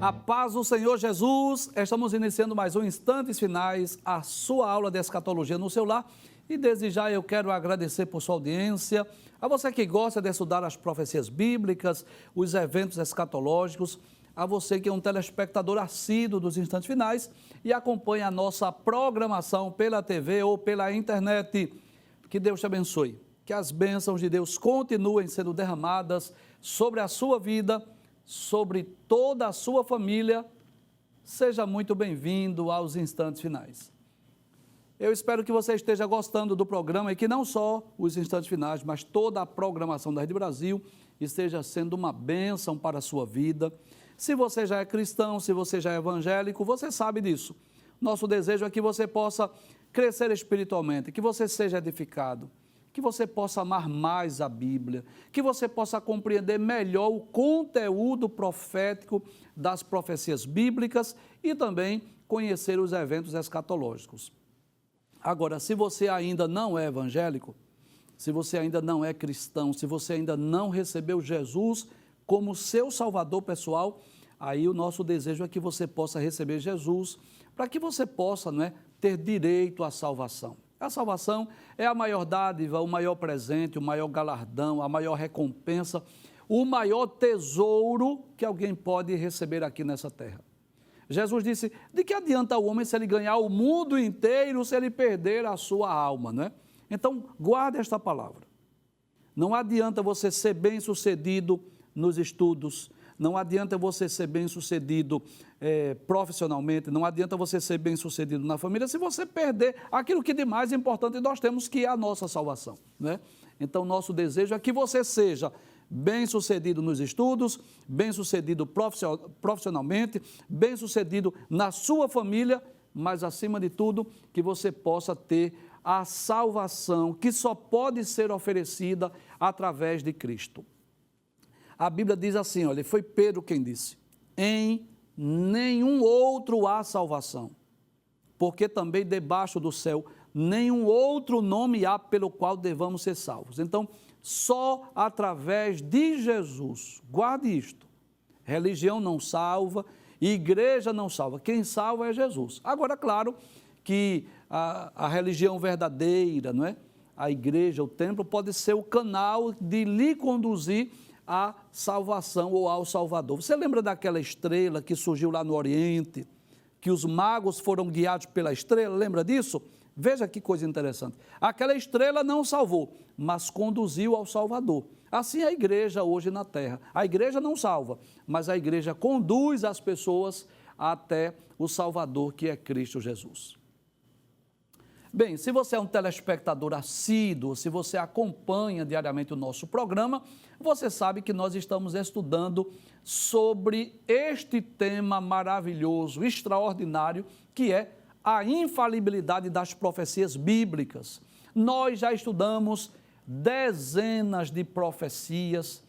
A paz do Senhor Jesus, estamos iniciando mais um Instantes Finais, a sua aula de escatologia no seu lar. E desde já eu quero agradecer por sua audiência, a você que gosta de estudar as profecias bíblicas, os eventos escatológicos, a você que é um telespectador assíduo dos Instantes Finais e acompanha a nossa programação pela TV ou pela internet. Que Deus te abençoe, que as bênçãos de Deus continuem sendo derramadas sobre a sua vida, sobre toda a sua família. Seja muito bem-vindo aos Instantes Finais. Eu espero que você esteja gostando do programa e que não só os Instantes Finais, mas toda a programação da Rede Brasil esteja sendo uma bênção para a sua vida. Se você já é cristão, se você já é evangélico, você sabe disso. Nosso desejo é que você possa crescer espiritualmente, que você seja edificado, que você possa amar mais a Bíblia, que você possa compreender melhor o conteúdo profético das profecias bíblicas e também conhecer os eventos escatológicos. Agora, se você ainda não é evangélico, se você ainda não é cristão, se você ainda não recebeu Jesus como seu Salvador pessoal, aí o nosso desejo é que você possa receber Jesus, para que você possa, ter direito à salvação. A salvação é a maior dádiva, o maior presente, o maior galardão, a maior recompensa, o maior tesouro que alguém pode receber aqui nessa terra. Jesus disse, de que adianta o homem se ele ganhar o mundo inteiro, se ele perder a sua alma, Então, guarde esta palavra. Não adianta você ser bem-sucedido nos estudos, não adianta você ser bem-sucedido profissionalmente, não adianta você ser bem-sucedido na família se você perder aquilo que de mais importante nós temos, que é a nossa salvação, Então, nosso desejo é que você seja bem-sucedido nos estudos, bem-sucedido profissionalmente, bem-sucedido na sua família, mas, acima de tudo, que você possa ter a salvação que só pode ser oferecida através de Cristo. A Bíblia diz assim, olha, foi Pedro quem disse, em nenhum outro há salvação, porque também debaixo do céu nenhum outro nome há pelo qual devamos ser salvos. Então, só através de Jesus, guarde isto, religião não salva, igreja não salva, quem salva é Jesus. Agora, claro que a religião verdadeira, a igreja, o templo, pode ser o canal de lhe conduzir à salvação ou ao Salvador. Você lembra daquela estrela que surgiu lá no Oriente, que os magos foram guiados pela estrela, lembra disso? Veja que coisa interessante. Aquela estrela não salvou, mas conduziu ao Salvador. Assim é a igreja hoje na terra. A igreja não salva, mas a igreja conduz as pessoas até o Salvador, que é Cristo Jesus. Bem, se você é um telespectador assíduo, se você acompanha diariamente o nosso programa, você sabe que nós estamos estudando sobre este tema maravilhoso, extraordinário, que é a infalibilidade das profecias bíblicas. Nós já estudamos dezenas de profecias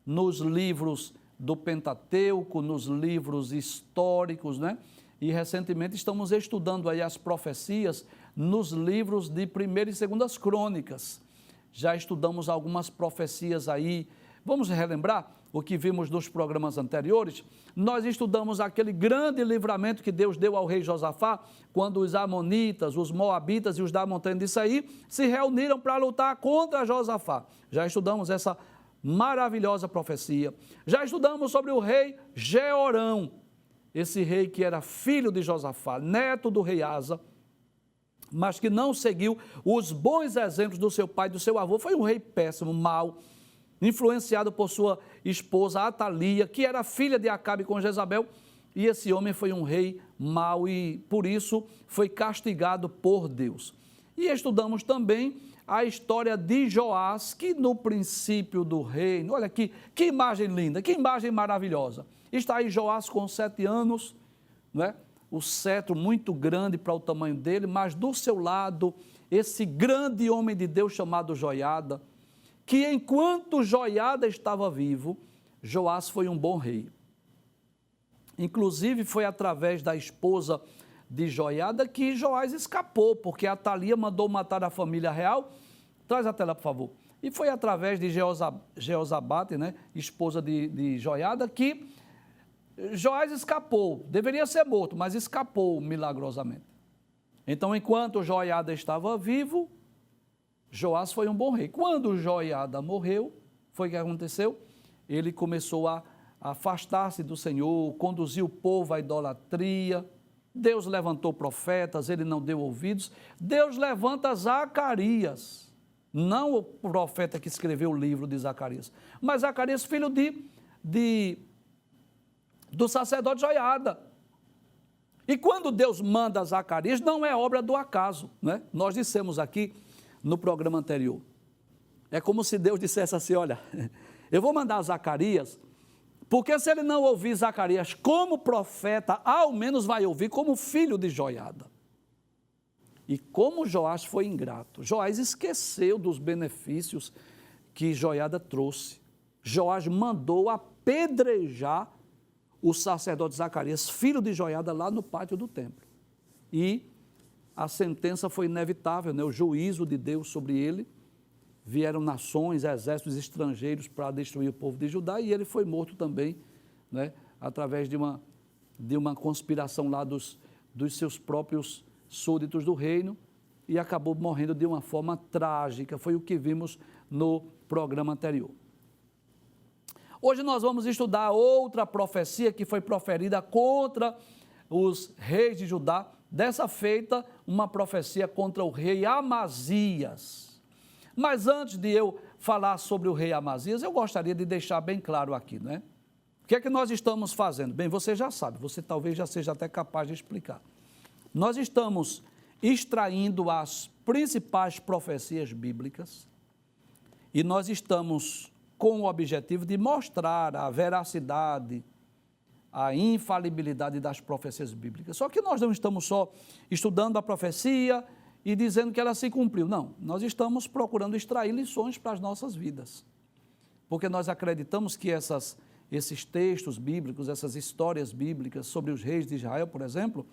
nos livros do Pentateuco, nos livros históricos, E recentemente estamos estudando aí as profecias nos livros de 1ª e 2ª Crônicas. Já estudamos algumas profecias aí. Vamos relembrar o que vimos nos programas anteriores? Nós estudamos aquele grande livramento que Deus deu ao rei Josafá, quando os amonitas, os moabitas e os da montanha de Saí se reuniram para lutar contra Josafá. Já estudamos essa maravilhosa profecia. Já estudamos sobre o rei Jeorão, esse rei que era filho de Josafá, neto do rei Asa, mas que não seguiu os bons exemplos do seu pai e do seu avô. Foi um rei péssimo, mau, influenciado por sua esposa Atalia, que era filha de Acabe com Jezabel, e esse homem foi um rei mau e, por isso, foi castigado por Deus. E estudamos também a história de Joás, que no princípio do reino, olha aqui, que imagem linda, que imagem maravilhosa. Está aí Joás com 7 anos, o cetro muito grande para o tamanho dele, mas do seu lado, esse grande homem de Deus chamado Joiada, que enquanto Joiada estava vivo, Joás foi um bom rei. Inclusive foi através da esposa de Joiada que Joás escapou, porque Atalia mandou matar a família real. Traz a tela, por favor. E foi através de Jeozabate, esposa de Joiada, que Joás escapou, deveria ser morto, mas escapou milagrosamente. Então, enquanto Joiada estava vivo, Joás foi um bom rei. Quando Joiada morreu, foi o que aconteceu? Ele começou a afastar-se do Senhor, conduziu o povo à idolatria. Deus levantou profetas, ele não deu ouvidos. Deus levanta Zacarias, não o profeta que escreveu o livro de Zacarias, mas Zacarias, filho do sacerdote Joiada. E quando Deus manda Zacarias, não é obra do acaso, né? Nós dissemos aqui no programa anterior. É como se Deus dissesse assim, olha, eu vou mandar Zacarias, porque se ele não ouvir Zacarias como profeta, ao menos vai ouvir como filho de Joiada. E como Joás foi ingrato, Joás esqueceu dos benefícios que Joiada trouxe. Joás mandou apedrejar o sacerdote Zacarias, filho de Joiada, lá no pátio do templo. E a sentença foi inevitável, né? O juízo de Deus sobre ele. Vieram nações, exércitos estrangeiros para destruir o povo de Judá, e ele foi morto também, né? Através de uma conspiração lá dos seus próprios súditos do reino, e acabou morrendo de uma forma trágica. Foi o que vimos no programa anterior. Hoje nós vamos estudar outra profecia que foi proferida contra os reis de Judá, dessa feita uma profecia contra o rei Amazias. Mas antes de eu falar sobre o rei Amazias, eu gostaria de deixar bem claro aqui, né? O que é que nós estamos fazendo? Bem, você já sabe, você talvez já seja até capaz de explicar. Nós estamos extraindo as principais profecias bíblicas e nós estamos com o objetivo de mostrar a veracidade, a infalibilidade das profecias bíblicas. Só que nós não estamos só estudando a profecia e dizendo que ela se cumpriu. Não, nós estamos procurando extrair lições para as nossas vidas. Porque nós acreditamos que esses textos bíblicos, essas histórias bíblicas sobre os reis de Israel, por exemplo,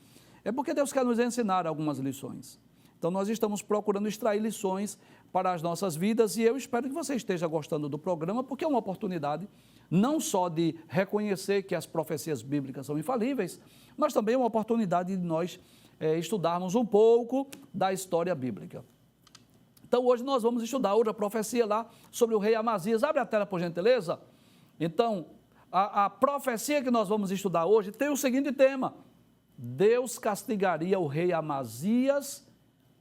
é porque Deus quer nos ensinar algumas lições. Então, nós estamos procurando extrair lições para as nossas vidas e eu espero que você esteja gostando do programa, porque é uma oportunidade não só de reconhecer que as profecias bíblicas são infalíveis, mas também é uma oportunidade de nós estudarmos um pouco da história bíblica. Então, hoje nós vamos estudar outra profecia lá sobre o rei Amazias. Abre a tela, por gentileza. Então, a profecia que nós vamos estudar hoje tem o seguinte tema: Deus castigaria o rei Amazias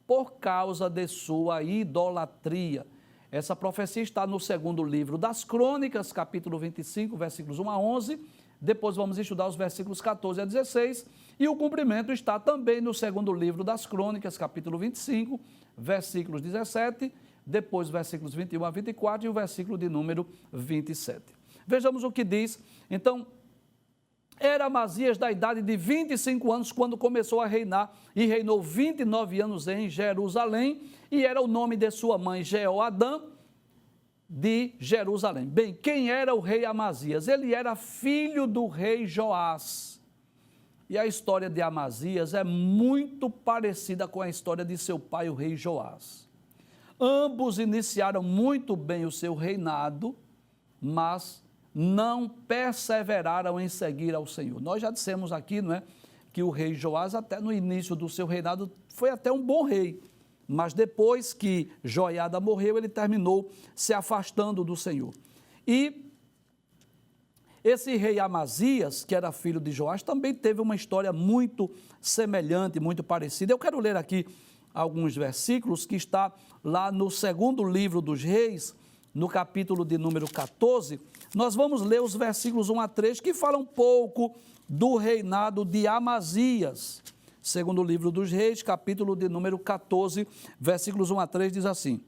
por causa de sua idolatria. Essa profecia está no segundo livro das Crônicas, capítulo 25, versículos 1 a 11. Depois vamos estudar os versículos 14 a 16. E o cumprimento está também no segundo livro das Crônicas, capítulo 25, versículos 17. Depois, versículos 21 a 24 e o versículo de número 27. Vejamos o que diz. Então, era Amazias da idade de 25 anos quando começou a reinar e reinou 29 anos em Jerusalém e era o nome de sua mãe Jeoadã de Jerusalém. Bem, quem era o rei Amazias? Ele era filho do rei Joás. E a história de Amazias é muito parecida com a história de seu pai, o rei Joás. Ambos iniciaram muito bem o seu reinado, mas não perseveraram em seguir ao Senhor. Nós já dissemos aqui, não é, que o rei Joás, até no início do seu reinado, foi até um bom rei, mas depois que Joiada morreu, ele terminou se afastando do Senhor. E esse rei Amazias, que era filho de Joás, também teve uma história muito semelhante, muito parecida. Eu quero ler aqui alguns versículos que está lá no segundo livro dos Reis, no capítulo de número 14, nós vamos ler os versículos 1 a 3, que falam um pouco do reinado de Amazias. Segundo livro dos Reis, capítulo de número 14, versículos 1 a 3, diz assim: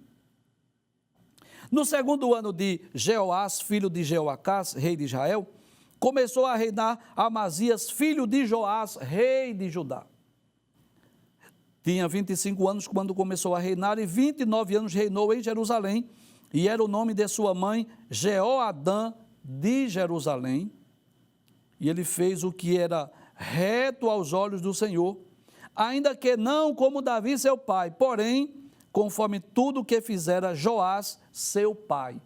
No segundo ano de Jeoás, filho de Jeoacás, rei de Israel, começou a reinar Amazias, filho de Joás, rei de Judá. Tinha 25 anos quando começou a reinar e 29 anos reinou em Jerusalém, e era o nome de sua mãe Jeoadã de Jerusalém. E ele fez o que era reto aos olhos do Senhor, ainda que não como Davi seu pai, porém, conforme tudo que fizera Joás seu pai.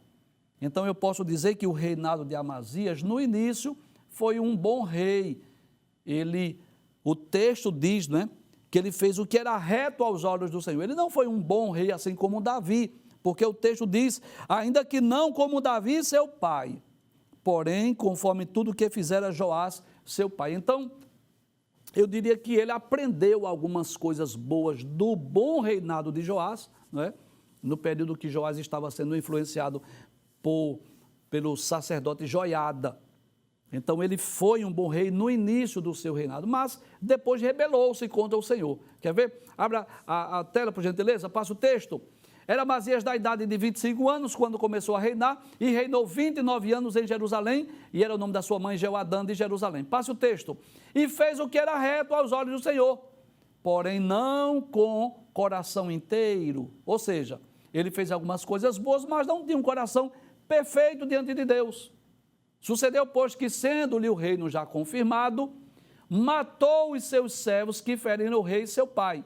Então eu posso dizer que o reinado de Amazias, no início, foi um bom rei. O texto diz, né, que ele fez o que era reto aos olhos do Senhor. Ele não foi um bom rei assim como Davi, porque o texto diz, ainda que não como Davi, seu pai, porém, conforme tudo que fizera Joás, seu pai. Então, eu diria que ele aprendeu algumas coisas boas do bom reinado de Joás, né? No período que Joás estava sendo influenciado pelo sacerdote Joiada. Então, ele foi um bom rei no início do seu reinado, mas depois rebelou-se contra o Senhor. Quer ver? Abra a tela, por gentileza, passa o texto. Era Amazias da idade de 25 anos, quando começou a reinar, e reinou 29 anos em Jerusalém, e era o nome da sua mãe, Jeoadã de Jerusalém. Passe o texto. E fez o que era reto aos olhos do Senhor, porém não com coração inteiro. Ou seja, ele fez algumas coisas boas, mas não tinha um coração perfeito diante de Deus. Sucedeu, pois, que, sendo-lhe o reino já confirmado, matou os seus servos que feriram o rei seu pai.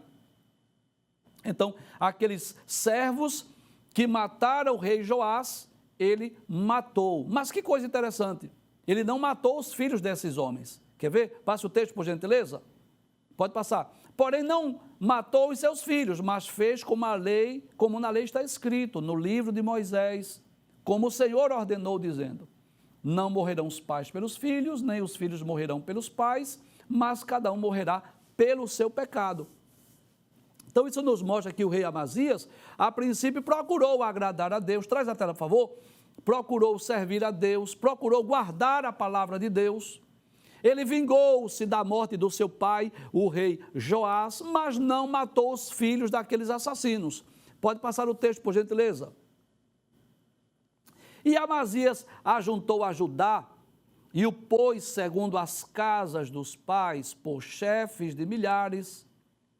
Então, aqueles servos que mataram o rei Joás, ele matou. Mas que coisa interessante, ele não matou os filhos desses homens. Quer ver? Passe o texto, por gentileza. Pode passar. Porém, não matou os seus filhos, mas fez como na lei está escrito, no livro de Moisés, como o Senhor ordenou, dizendo: não morrerão os pais pelos filhos, nem os filhos morrerão pelos pais, mas cada um morrerá pelo seu pecado. Então, isso nos mostra que o rei Amazias, a princípio, procurou agradar a Deus. Traz a tela, por favor. Procurou servir a Deus, procurou guardar a palavra de Deus. Ele vingou-se da morte do seu pai, o rei Joás, mas não matou os filhos daqueles assassinos. Pode passar o texto, por gentileza. E Amazias ajuntou a Judá e o pôs segundo as casas dos pais, por chefes de milhares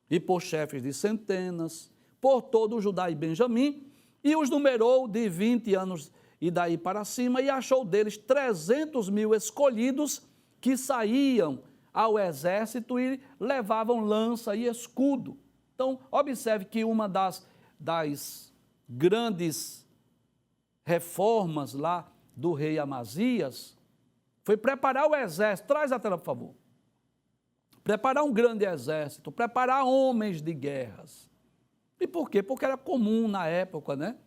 e por chefes de centenas, por todo o Judá e Benjamim, e os numerou de 20 anos e daí para cima, e achou deles 300.000 escolhidos que saíam ao exército e levavam lança e escudo. Então, observe que uma das grandes reformas lá do rei Amazias foi preparar o exército. Traz a tela, por favor. Preparar um grande exército, preparar homens de guerras. E por quê? Porque era comum na época, né?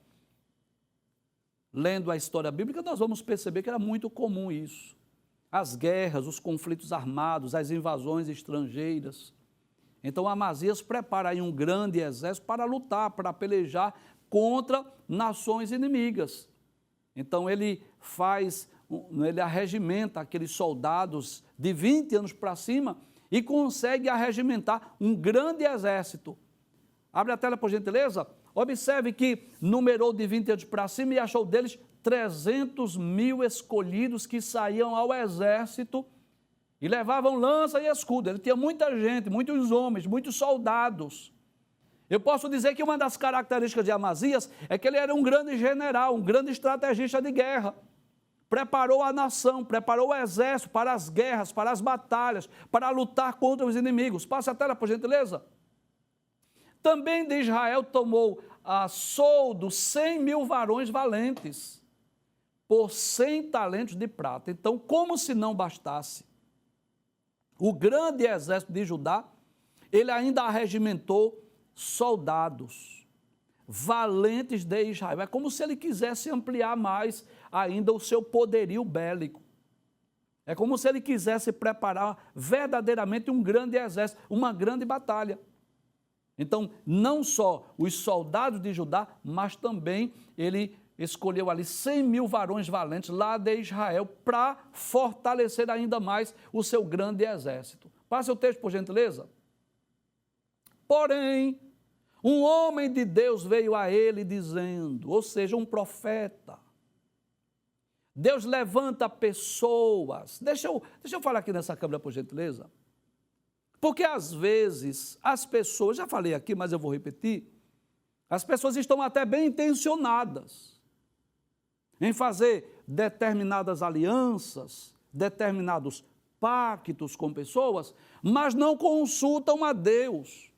Lendo a história bíblica, nós vamos perceber que era muito comum isso. As guerras, os conflitos armados, as invasões estrangeiras. Então, Amazias prepara aí um grande exército para lutar, para pelejar contra nações inimigas. Então, ele arregimenta aqueles soldados de 20 anos para cima e consegue arregimentar um grande exército. Abre a tela, por gentileza. Observe que numerou de 20 anos para cima e achou deles 300.000 escolhidos que saíam ao exército e levavam lança e escudo. Ele tinha muita gente, muitos homens, muitos soldados. Eu posso dizer que uma das características de Amazias é que ele era um grande general, um grande estrategista de guerra. Preparou a nação, preparou o exército para as guerras, para as batalhas, para lutar contra os inimigos. Passa a tela, por gentileza. Também de Israel tomou a soldo 100.000 varões valentes, por 100 talentos de prata. Então, como se não bastasse, o grande exército de Judá, ele ainda arregimentou soldados valentes de Israel. É como se ele quisesse ampliar mais ainda o seu poderio bélico. É como se ele quisesse preparar verdadeiramente um grande exército, uma grande batalha. Então, não só os soldados de Judá, mas também ele escolheu ali 100.000 varões valentes lá de Israel para fortalecer ainda mais o seu grande exército. Passe o texto, por gentileza. Porém, um homem de Deus veio a ele dizendo, ou seja, um profeta. Deus levanta pessoas. Deixa eu falar aqui nessa câmera, por gentileza. Porque às vezes as pessoas, já falei aqui, mas eu vou repetir, as pessoas estão até bem intencionadas em fazer determinadas alianças, determinados pactos com pessoas, mas não consultam a Deus.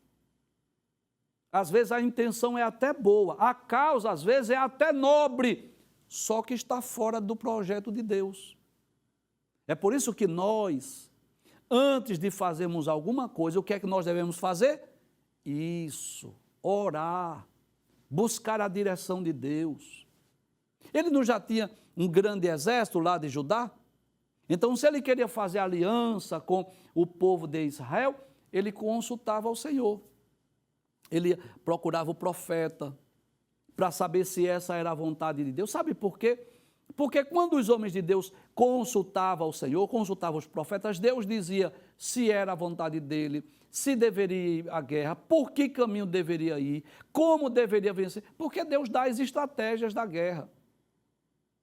Às vezes a intenção é até boa, a causa às vezes é até nobre, só que está fora do projeto de Deus. É por isso que nós, antes de fazermos alguma coisa, o que é que nós devemos fazer? Isso, orar, buscar a direção de Deus. Ele não já tinha um grande exército lá de Judá? Então, se ele queria fazer aliança com o povo de Israel, ele consultava o Senhor. Ele procurava o profeta para saber se essa era a vontade de Deus. Sabe por quê? Porque quando os homens de Deus consultavam o Senhor, consultavam os profetas, Deus dizia se era a vontade dele, se deveria ir à guerra, por que caminho deveria ir, como deveria vencer, porque Deus dá as estratégias da guerra.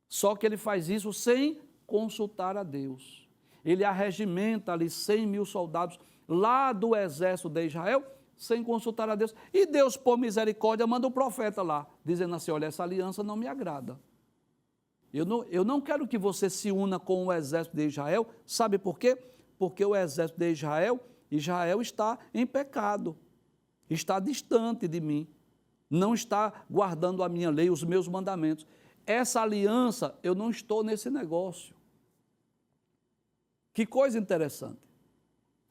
Só que ele faz isso sem consultar a Deus. Ele arregimenta ali 100.000 soldados lá do exército de Israel, sem consultar a Deus. E Deus, por misericórdia, manda o profeta lá, dizendo assim, olha, essa aliança não me agrada. Eu não quero que você se una com o exército de Israel. Sabe por quê? Porque o exército de Israel está em pecado, está distante de mim, não está guardando a minha lei, os meus mandamentos. Essa aliança, eu não estou nesse negócio. Que coisa interessante.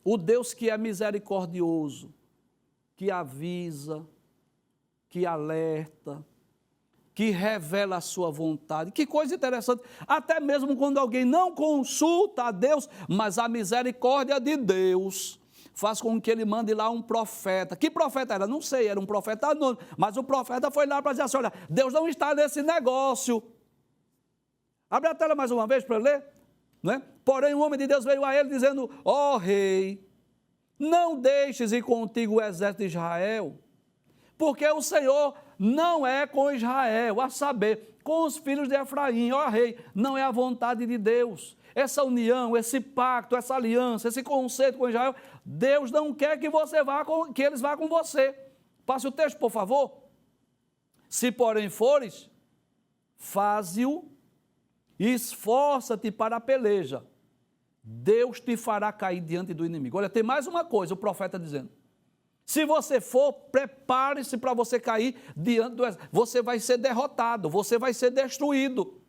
O Deus que é misericordioso, que avisa, que alerta, que revela a sua vontade. Que coisa interessante. Até mesmo quando alguém não consulta a Deus, mas a misericórdia de Deus faz com que ele mande lá um profeta. Que profeta era? Não sei, era um profeta anônimo. Mas o profeta foi lá para dizer assim, olha, Deus não está nesse negócio. Abre a tela mais uma vez para eu ler. Não é? Porém, o homem de Deus veio a ele dizendo, ó rei, não deixes ir contigo o exército de Israel, porque o Senhor não é com Israel, a saber, com os filhos de Efraim, ó rei, não é a vontade de Deus. Essa união, esse pacto, essa aliança, esse conceito com Israel, Deus não quer que você vá que eles vá com você. Passe o texto, por favor. Se porém fores, faze-o e esforça-te para a peleja. Deus te fará cair diante do inimigo. Olha, tem mais uma coisa, o profeta dizendo. Se você for, prepare-se para você cair diante do exército. Você vai ser derrotado, você vai ser destruído.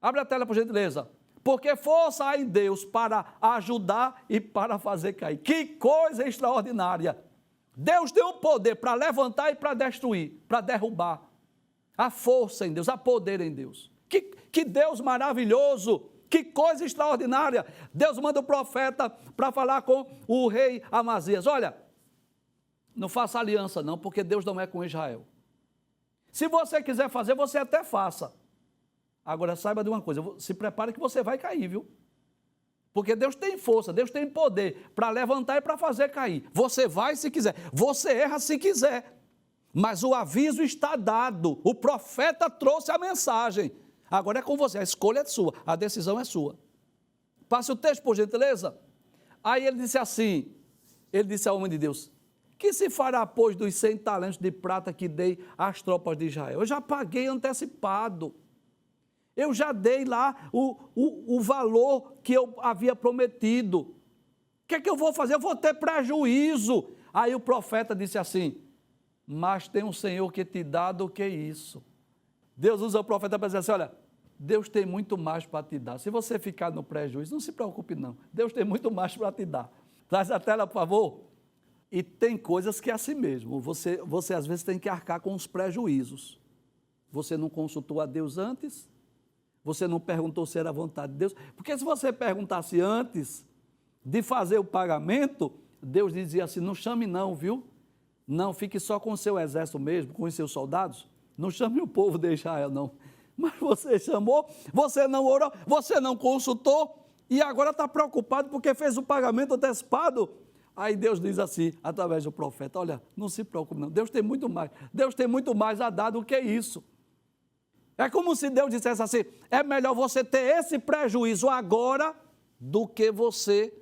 Abre a tela, por gentileza. Porque força há em Deus para ajudar e para fazer cair. Que coisa extraordinária. Deus tem o poder para levantar e para destruir, para derrubar. Há força em Deus, há poder em Deus. Que Deus maravilhoso. Que coisa extraordinária. Deus manda o profeta para falar com o rei Amazias. Olha, não faça aliança não, porque Deus não é com Israel. Se você quiser fazer, você até faça. Agora saiba de uma coisa, se prepare que você vai cair, viu? Porque Deus tem força, Deus tem poder para levantar e para fazer cair. Você vai se quiser, você erra se quiser. Mas o aviso está dado, o profeta trouxe a mensagem. Agora é com você, a escolha é sua, a decisão é sua. Passe o texto, por gentileza. Aí ele disse assim, ele disse ao homem de Deus, que se fará, pois, dos 100 talentos de prata que dei às tropas de Israel? Eu já paguei antecipado. Eu já dei lá o valor que eu havia prometido. O que é que eu vou fazer? Eu vou ter prejuízo. Aí o profeta disse assim, mas tem um Senhor que te dá do que isso. Deus usa o profeta para dizer assim, olha, Deus tem muito mais para te dar. Se você ficar no prejuízo, não se preocupe não. Deus tem muito mais para te dar. Traz a tela, por favor. E tem coisas que é assim mesmo. Você às vezes tem que arcar com os prejuízos. Você não consultou a Deus antes? Você não perguntou se era a vontade de Deus? Porque se você perguntasse antes de fazer o pagamento, Deus dizia assim, não chame não, viu? Não, fique só com o seu exército mesmo, com os seus soldados. Não chame o povo de Israel, não. Mas você chamou, você não orou, você não consultou e agora está preocupado porque fez o pagamento antecipado. Aí Deus diz assim, através do profeta, olha, não se preocupe não, Deus tem muito mais a dar do que isso. É como se Deus dissesse assim, é melhor você ter esse prejuízo agora do que você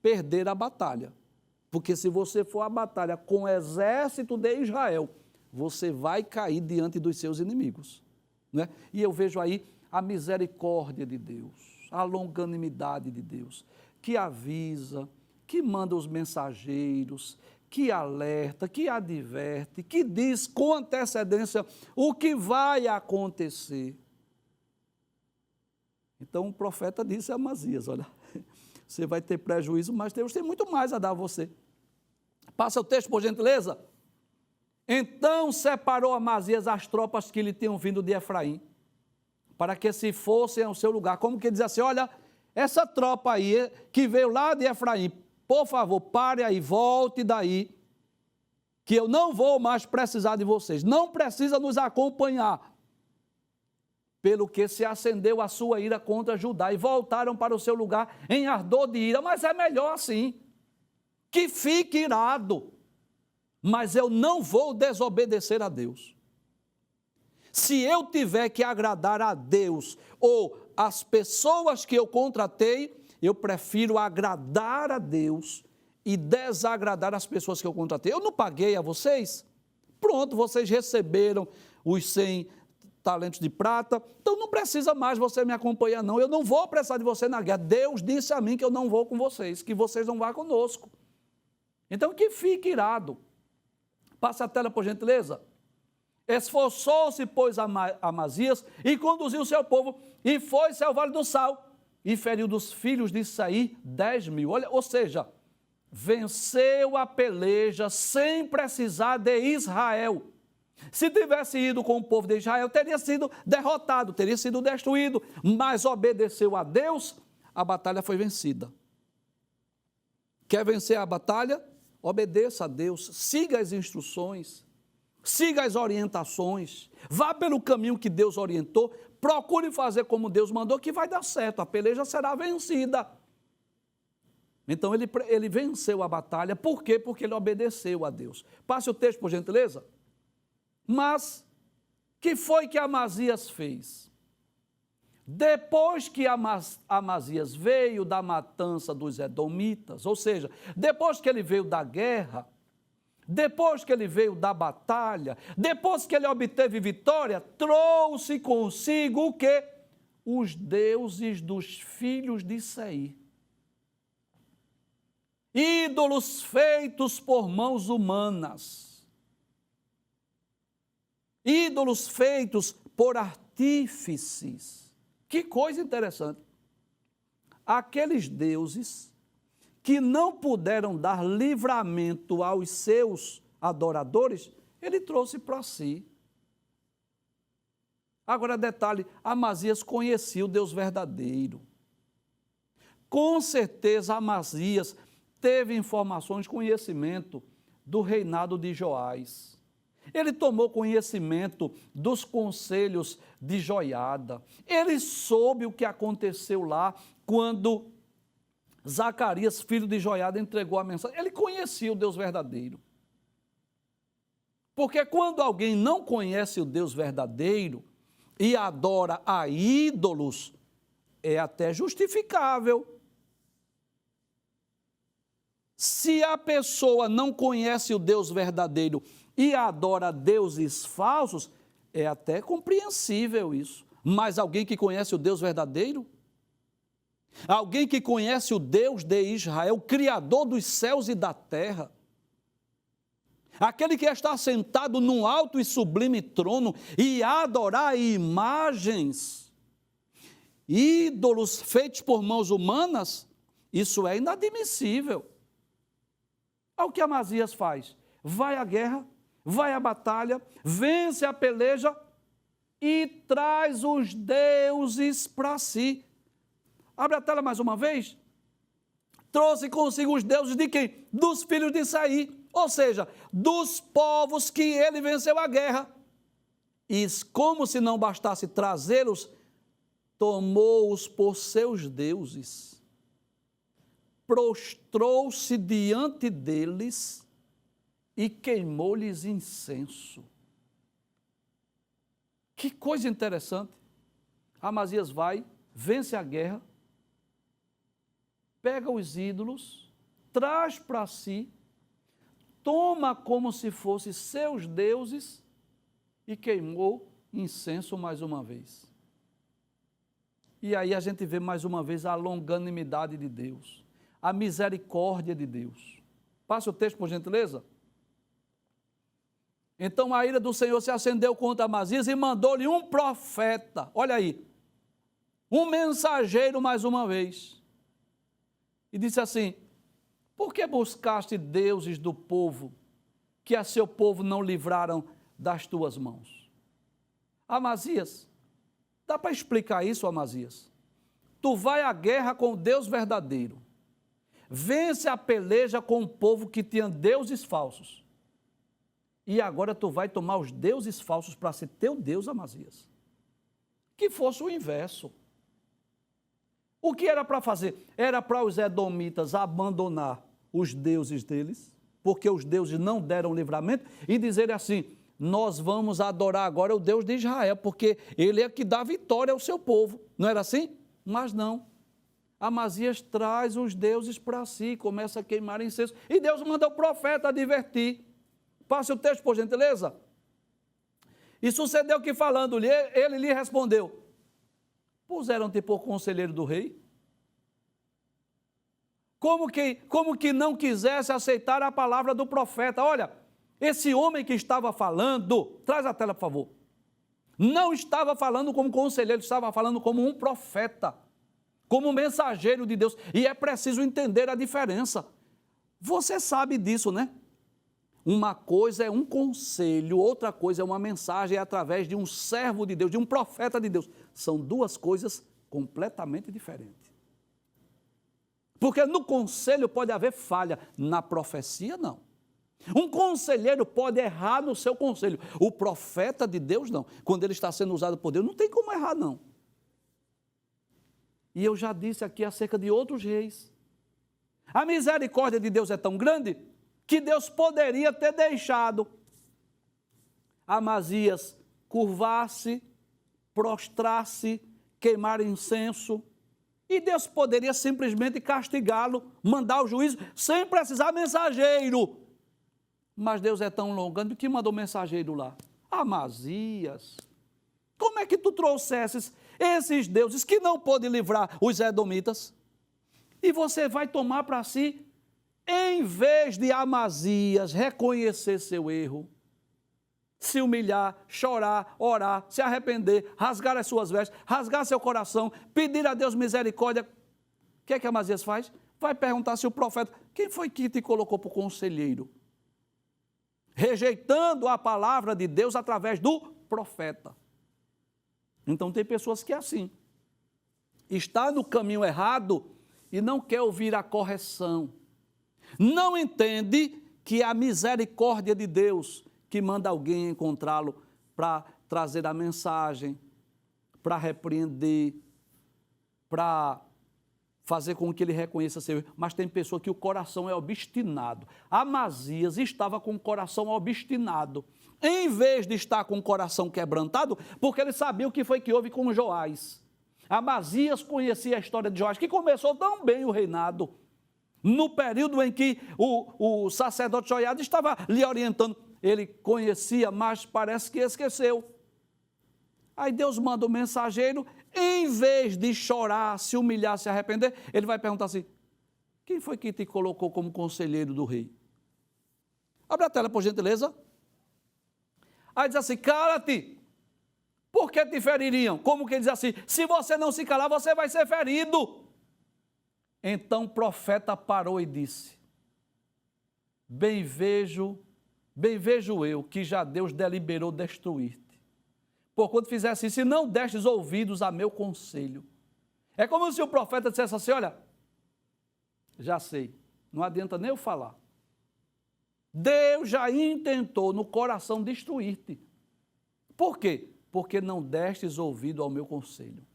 perder a batalha. Porque se você for à batalha com o exército de Israel, você vai cair diante dos seus inimigos. Né? E eu vejo aí a misericórdia de Deus, a longanimidade de Deus, que avisa, que manda os mensageiros, que alerta, que adverte, que diz com antecedência o que vai acontecer. Então o profeta disse a Amazias, olha, você vai ter prejuízo, mas Deus tem muito mais a dar a você. Passa o texto, por gentileza. Então separou Amazias as tropas que lhe tinham vindo de Efraim, para que se fossem ao seu lugar. Como que diz assim, olha, essa tropa aí que veio lá de Efraim, por favor, pare aí, volte daí, que eu não vou mais precisar de vocês. Não precisa nos acompanhar. Pelo que se acendeu a sua ira contra Judá e voltaram para o seu lugar em ardor de ira. Mas é melhor assim, que fique irado, mas eu não vou desobedecer a Deus. Se eu tiver que agradar a Deus ou as pessoas que eu contratei, eu prefiro agradar a Deus e desagradar as pessoas que eu contratei. Eu não paguei a vocês? Pronto, vocês receberam os 100 talentos de prata, então não precisa mais você me acompanhar não, eu não vou precisar de você na guerra. Deus disse a mim que eu não vou com vocês, que vocês não vão conosco. Então que fique irado. Passa a tela, por gentileza. Esforçou-se, pois, Amazias e conduziu o seu povo e foi-se ao Vale do Sal e feriu dos filhos de Saí 10.000. Olha, ou seja, venceu a peleja sem precisar de Israel. Se tivesse ido com o povo de Israel, teria sido derrotado, teria sido destruído, mas obedeceu a Deus, a batalha foi vencida. Quer vencer a batalha? Obedeça a Deus, siga as instruções, siga as orientações, vá pelo caminho que Deus orientou, procure fazer como Deus mandou, que vai dar certo, a peleja será vencida. Então ele venceu a batalha, por quê? Porque ele obedeceu a Deus. Passe o texto, por gentileza. Mas, que foi que Amazias fez? Depois que Amazias veio da matança dos edomitas, ou seja, depois que ele veio da guerra, depois que ele veio da batalha, depois que ele obteve vitória, trouxe consigo o quê? Os deuses dos filhos de Seir. Ídolos feitos por mãos humanas. Ídolos feitos por artífices. Que coisa interessante. Aqueles deuses que não puderam dar livramento aos seus adoradores, ele trouxe para si. Agora, detalhe, Amazias conhecia o Deus verdadeiro. Com certeza, Amazias teve informações, conhecimento do reinado de Joás. Ele tomou conhecimento dos conselhos de Joiada. Ele soube o que aconteceu lá quando Zacarias, filho de Joiada, entregou a mensagem. Ele conhecia o Deus verdadeiro. Porque quando alguém não conhece o Deus verdadeiro e adora a ídolos, é até justificável. Se a pessoa não conhece o Deus verdadeiro e adora deuses falsos, é até compreensível isso. Mas alguém que conhece o Deus verdadeiro, alguém que conhece o Deus de Israel, Criador dos céus e da terra, aquele que está sentado num alto e sublime trono e adorar imagens, ídolos feitos por mãos humanas, isso é inadmissível. Olha o que Amazias faz. Vai à guerra, vai à batalha, vence a peleja e traz os deuses para si. Abre a tela mais uma vez. Trouxe consigo os deuses de quem? Dos filhos de Saí, ou seja, dos povos que ele venceu a guerra. E como se não bastasse trazê-los, tomou-os por seus deuses, prostrou-se diante deles e queimou-lhes incenso. Que coisa interessante. Amazias vai, vence a guerra, pega os ídolos, traz para si, toma como se fossem seus deuses e queimou incenso mais uma vez. E aí a gente vê mais uma vez a longanimidade de Deus, a misericórdia de Deus. Passa o texto, por gentileza. Então a ira do Senhor se acendeu contra Amazias e mandou-lhe um profeta. Olha aí, um mensageiro mais uma vez, e disse assim: por que buscaste deuses do povo, que a seu povo não livraram das tuas mãos? Amazias, dá para explicar isso, Amazias? Tu vai à guerra com o Deus verdadeiro, vence a peleja com o povo que tinha deuses falsos, e agora tu vai tomar os deuses falsos para ser teu Deus, Amazias. Que fosse o inverso. O que era para fazer? Era para os edomitas abandonar os deuses deles, porque os deuses não deram livramento, e dizer assim: nós vamos adorar agora o Deus de Israel, porque ele é que dá vitória ao seu povo. Não era assim? Mas não. Amazias traz os deuses para si, começa a queimar incenso, e Deus manda o profeta advertir. Passe o texto, por gentileza. E sucedeu que, falando-lhe, ele lhe respondeu: puseram-te por conselheiro do rei? Como que não quisesse aceitar a palavra do profeta? Olha, esse homem que estava falando, traz a tela, por favor, não estava falando como conselheiro, estava falando como um profeta, como um mensageiro de Deus, e é preciso entender a diferença. Você sabe disso, né? Uma coisa é um conselho, outra coisa é uma mensagem através de um servo de Deus, de um profeta de Deus. São duas coisas completamente diferentes. Porque no conselho pode haver falha, na profecia não. Um conselheiro pode errar no seu conselho, o profeta de Deus não. Quando ele está sendo usado por Deus, não tem como errar não. E eu já disse aqui acerca de outros reis. A misericórdia de Deus é tão grande que Deus poderia ter deixado Amazias curvar-se, prostrar-se, queimar incenso, e Deus poderia simplesmente castigá-lo, mandar o juízo, sem precisar mensageiro. Mas Deus é tão longânimo que mandou mensageiro lá. Amazias, como é que tu trouxesses esses deuses que não podem livrar os edomitas? E você vai tomar para si, em vez de Amazias reconhecer seu erro, se humilhar, chorar, orar, se arrepender, rasgar as suas vestes, rasgar seu coração, pedir a Deus misericórdia, o que é que Amazias faz? Vai perguntar se o profeta: quem foi que te colocou por conselheiro? Rejeitando a palavra de Deus através do profeta. Então tem pessoas que é assim, está no caminho errado e não quer ouvir a correção. Não entende que a misericórdia de Deus que manda alguém encontrá-lo para trazer a mensagem, para repreender, para fazer com que ele reconheça seu erro. Mas tem pessoa que o coração é obstinado. Amazias estava com o coração obstinado, em vez de estar com o coração quebrantado, porque ele sabia o que foi que houve com Joás. Amazias conhecia a história de Joás, que começou tão bem o reinado, no período em que o sacerdote Joiada estava lhe orientando. Ele conhecia, mas parece que esqueceu. Aí Deus manda o mensageiro, em vez de chorar, se humilhar, se arrepender, ele vai perguntar assim: quem foi que te colocou como conselheiro do rei? Abre a tela, por gentileza. Aí diz assim: cala-te, por que te feririam? Como que diz assim: se você não se calar, você vai ser ferido. Então o profeta parou e disse: bem vejo eu que já Deus deliberou destruir-te, porquanto fizesse isso e não destes ouvidos a meu conselho. É como se o profeta dissesse assim: olha, já sei, não adianta nem eu falar. Deus já intentou no coração destruir-te. Por quê? Porque não destes ouvido ao meu conselho.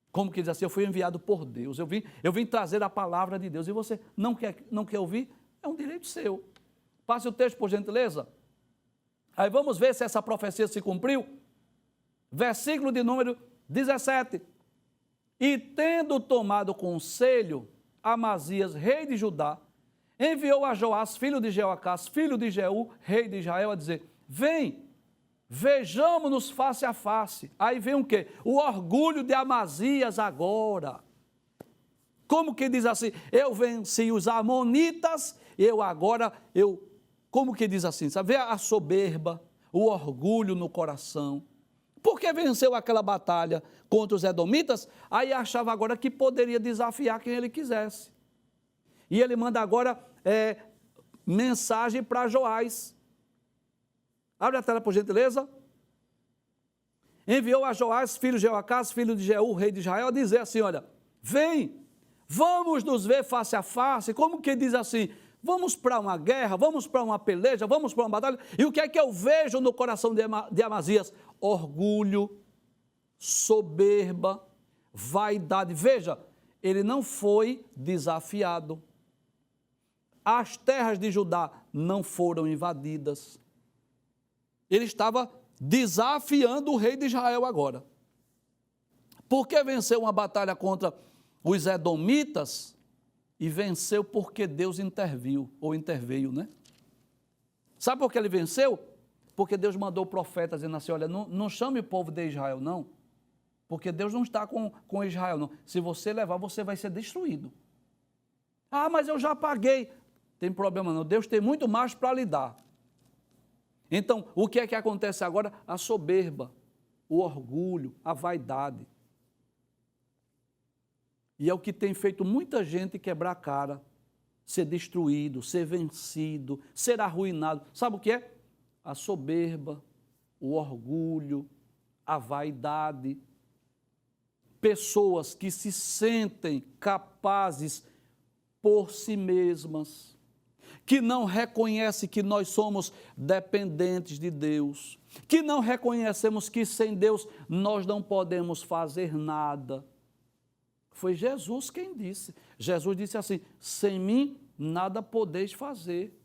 Como que diz assim: eu fui enviado por Deus, eu vim trazer a palavra de Deus, e você não quer ouvir? É um direito seu. Passe o texto, por gentileza. Aí vamos ver se essa profecia se cumpriu. Versículo de número 17. E tendo tomado conselho, Amazias, rei de Judá, enviou a Joás, filho de Jeoacás, filho de Jeú, rei de Israel, a dizer: vem, vejamo-nos face a face. Aí vem o quê? O orgulho de Amazias agora. Como que diz assim: eu venci os amonitas, como que diz assim? Sabe, vê a soberba, o orgulho no coração. Porque venceu aquela batalha contra os edomitas, aí achava agora que poderia desafiar quem ele quisesse. E ele manda agora mensagem para Joás. Abre a tela, por gentileza. Enviou a Joás, filho de Jeoacás, filho de Jeú, rei de Israel, a dizer assim, olha, vem, vamos nos ver face a face, como que diz assim, vamos para uma guerra, vamos para uma peleja, vamos para uma batalha. E o que é que eu vejo no coração de Amazias? Orgulho, soberba, vaidade. Veja, ele não foi desafiado. As terras de Judá não foram invadidas. Ele estava desafiando o rei de Israel agora. Porque venceu uma batalha contra os edomitas e venceu porque Deus interviu, ou interveio, né? Sabe por que ele venceu? Porque Deus mandou o profeta dizendo assim, olha, não chame o povo de Israel, não. Porque Deus não está com Israel, não. Se você levar, você vai ser destruído. Ah, mas eu já paguei. Tem problema não, Deus tem muito mais para lhe dar. Então, o que é que acontece agora? A soberba, o orgulho, a vaidade. E é o que tem feito muita gente quebrar a cara, ser destruído, ser vencido, ser arruinado. Sabe o que é? A soberba, o orgulho, a vaidade. Pessoas que se sentem capazes por si mesmas, que não reconhecem que nós somos dependentes de Deus, que não reconhecemos que sem Deus nós não podemos fazer nada. Foi Jesus quem disse. Jesus disse assim, sem mim nada podeis fazer.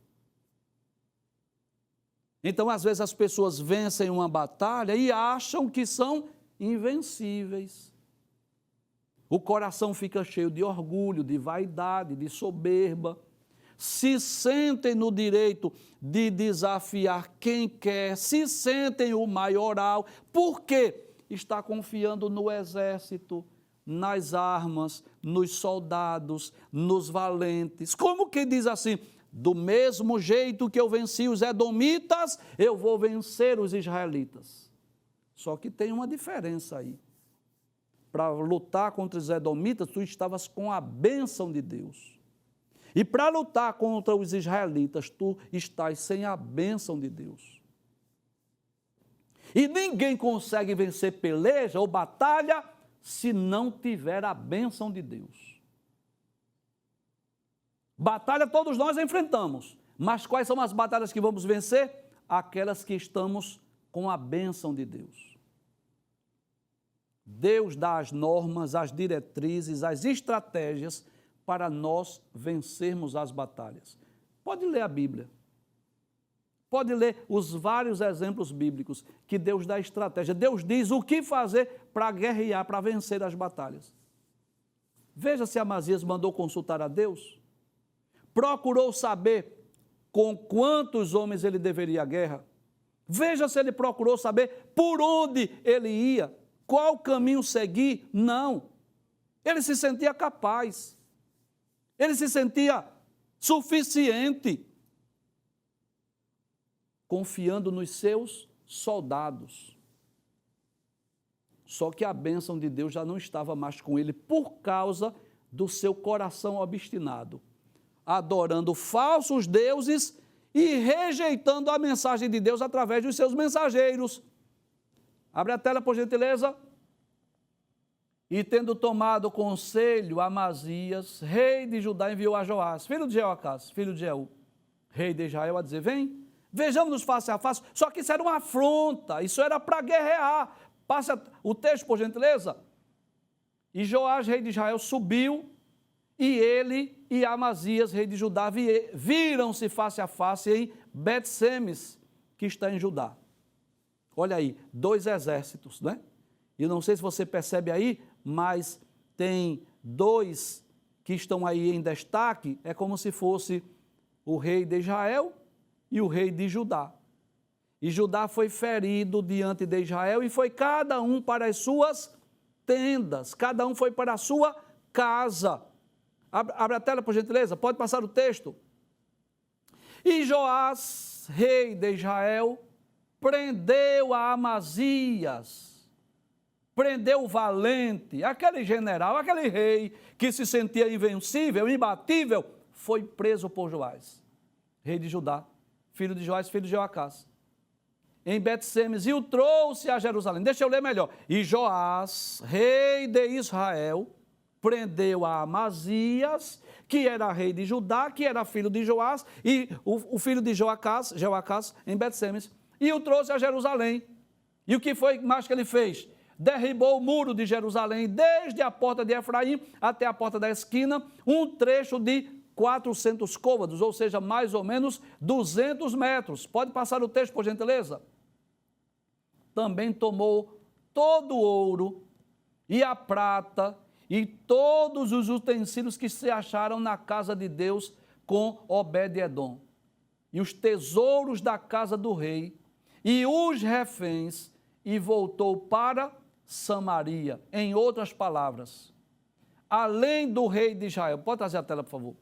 Então, às vezes as pessoas vencem uma batalha e acham que são invencíveis. O coração fica cheio de orgulho, de vaidade, de soberba. Se sentem no direito de desafiar quem quer, se sentem o maioral, porque está confiando no exército, nas armas, nos soldados, nos valentes. Como que diz assim? Do mesmo jeito que eu venci os edomitas, eu vou vencer os israelitas. Só que tem uma diferença aí. Para lutar contra os edomitas, tu estavas com a bênção de Deus. E para lutar contra os israelitas, tu estás sem a bênção de Deus. E ninguém consegue vencer peleja ou batalha se não tiver a bênção de Deus. Batalha todos nós enfrentamos, mas quais são as batalhas que vamos vencer? Aquelas que estamos com a bênção de Deus. Deus dá as normas, as diretrizes, as estratégias para nós vencermos as batalhas. Pode ler a Bíblia. Pode ler os vários exemplos bíblicos que Deus dá estratégia. Deus diz o que fazer para guerrear, para vencer as batalhas. Veja se Amazias mandou consultar a Deus. Procurou saber com quantos homens ele deveria a guerra. Veja se ele procurou saber por onde ele ia, qual caminho seguir. Não. Ele se sentia capaz. Ele se sentia suficiente, confiando nos seus soldados. Só que a bênção de Deus já não estava mais com ele por causa do seu coração obstinado, adorando falsos deuses e rejeitando a mensagem de Deus através dos seus mensageiros. Abre a tela, por gentileza. E tendo tomado conselho, Amazias, rei de Judá, enviou a Joás, filho de Jeoacás, filho de Jeú, rei de Israel, a dizer, vem, vejamos-nos face a face. Só que isso era uma afronta, isso era para guerrear. Passa o texto, por gentileza. E Joás, rei de Israel, subiu, e ele e Amazias, rei de Judá, viram-se face a face em Bet-Semes, que está em Judá. Olha aí, 2 exércitos, né? E não sei se você percebe aí, mas tem 2 que estão aí em destaque, é como se fosse o rei de Israel e o rei de Judá. E Judá foi ferido diante de Israel e foi cada um para as suas tendas, cada um foi para a sua casa. Abre a tela, por gentileza, pode passar o texto. E Joás, rei de Israel, prendeu a Amazias, prendeu o valente, aquele general, aquele rei que se sentia invencível, imbatível, foi preso por Joás, rei de Judá, filho de Joás, filho de Joacás, em Bet-Semes, e o trouxe a Jerusalém. Deixa eu ler melhor. E Joás, rei de Israel, prendeu a Amazias, que era rei de Judá, que era filho de Joás, e o filho de Joacás em Bet-Semes, e o trouxe a Jerusalém. E o que foi mais que ele fez? Derribou o muro de Jerusalém, desde a porta de Efraim até a porta da esquina, um trecho de 400 côvados, ou seja, mais ou menos 200 metros. Pode passar o texto, por gentileza? Também tomou todo o ouro e a prata e todos os utensílios que se acharam na casa de Deus com Obed-edom, e os tesouros da casa do rei, e os reféns, e voltou para Samaria. Em outras palavras, além do rei de Israel, pode trazer a tela, por favor,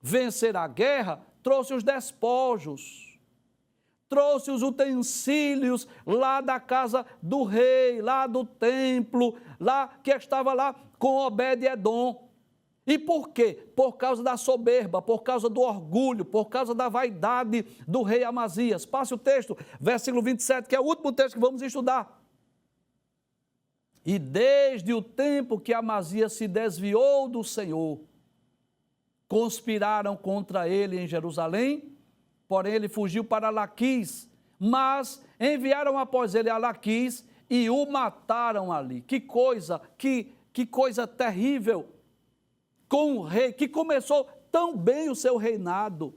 vencer a guerra, trouxe os despojos, trouxe os utensílios lá da casa do rei, lá do templo, lá que estava lá com Obed-edom. E por quê? Por causa da soberba, por causa do orgulho, por causa da vaidade do rei Amazias. Passe o texto, versículo 27, que é o último texto que vamos estudar. E desde o tempo que Amazias se desviou do Senhor, conspiraram contra ele em Jerusalém, porém ele fugiu para Laquis, mas enviaram após ele a Laquis e o mataram ali. Que coisa terrível, com um rei que começou tão bem o seu reinado,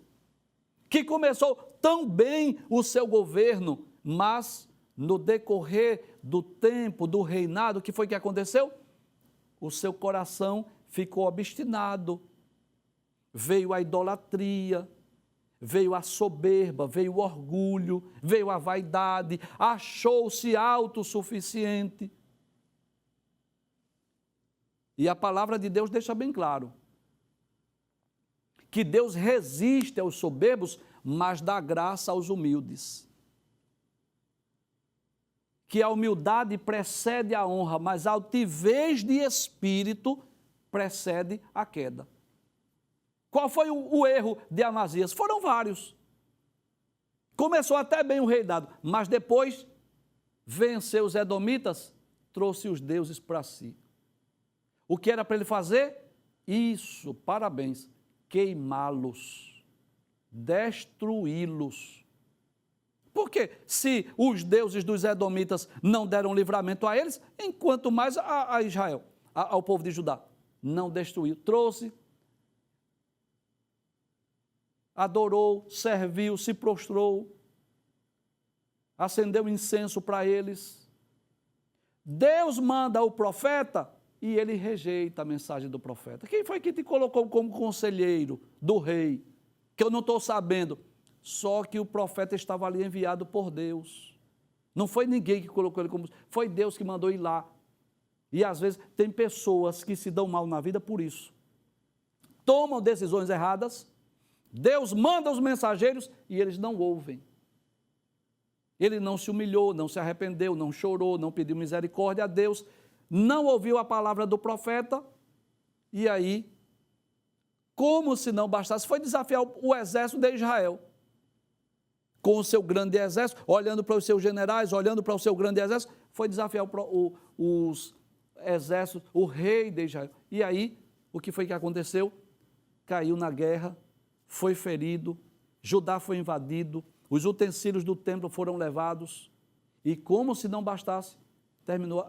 que começou tão bem o seu governo, mas no decorrer do tempo, do reinado, o que foi que aconteceu? O seu coração ficou obstinado, veio a idolatria, veio a soberba, veio o orgulho, veio a vaidade, achou-se autossuficiente. E a palavra de Deus deixa bem claro que Deus resiste aos soberbos, mas dá graça aos humildes. Que a humildade precede a honra, mas a altivez de espírito precede a queda. Qual foi o erro de Amazias? Foram vários. Começou até bem o reinado, mas depois venceu os edomitas, trouxe os deuses para si. O que era para ele fazer? Isso, parabéns, queimá-los, destruí-los. Porque se os deuses dos edomitas não deram livramento a eles, enquanto mais a Israel, ao povo de Judá, não destruiu, trouxe, adorou, serviu, se prostrou, acendeu incenso para eles. Deus manda o profeta e ele rejeita a mensagem do profeta. Quem foi que te colocou como conselheiro do rei? Que eu não estou sabendo. Só que o profeta estava ali enviado por Deus. Não foi ninguém que colocou ele como... Foi Deus que mandou ir lá. E às vezes tem pessoas que se dão mal na vida por isso. Tomam decisões erradas, Deus manda os mensageiros e eles não ouvem. Ele não se humilhou, não se arrependeu, não chorou, não pediu misericórdia a Deus, não ouviu a palavra do profeta, e aí, como se não bastasse, foi desafiar o exército de Israel. Com o seu grande exército, olhando para os seus generais, olhando para o seu grande exército, foi desafiar os exércitos, o rei de Israel. E aí, o que foi que aconteceu? Caiu na guerra, foi ferido, Judá foi invadido, os utensílios do templo foram levados, e como se não bastasse,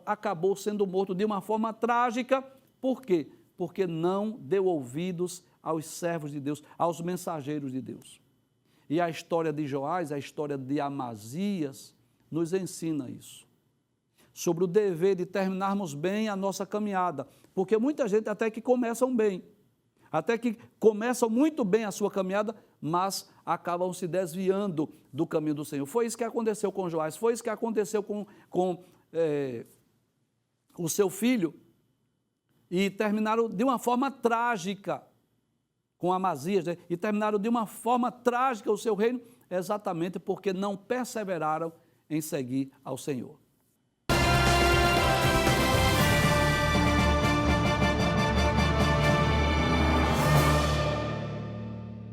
acabou sendo morto de uma forma trágica. Por quê? Porque não deu ouvidos aos servos de Deus, aos mensageiros de Deus. E a história de Joás, a história de Amazias, nos ensina isso. Sobre o dever de terminarmos bem a nossa caminhada, porque muita gente até que começam bem, até que começam muito bem a sua caminhada, mas acabam se desviando do caminho do Senhor. Foi isso que aconteceu com Joás, foi isso que aconteceu com o seu filho, e terminaram de uma forma trágica com Amazias, né? E terminaram de uma forma trágica o seu reino, exatamente porque não perseveraram em seguir ao Senhor.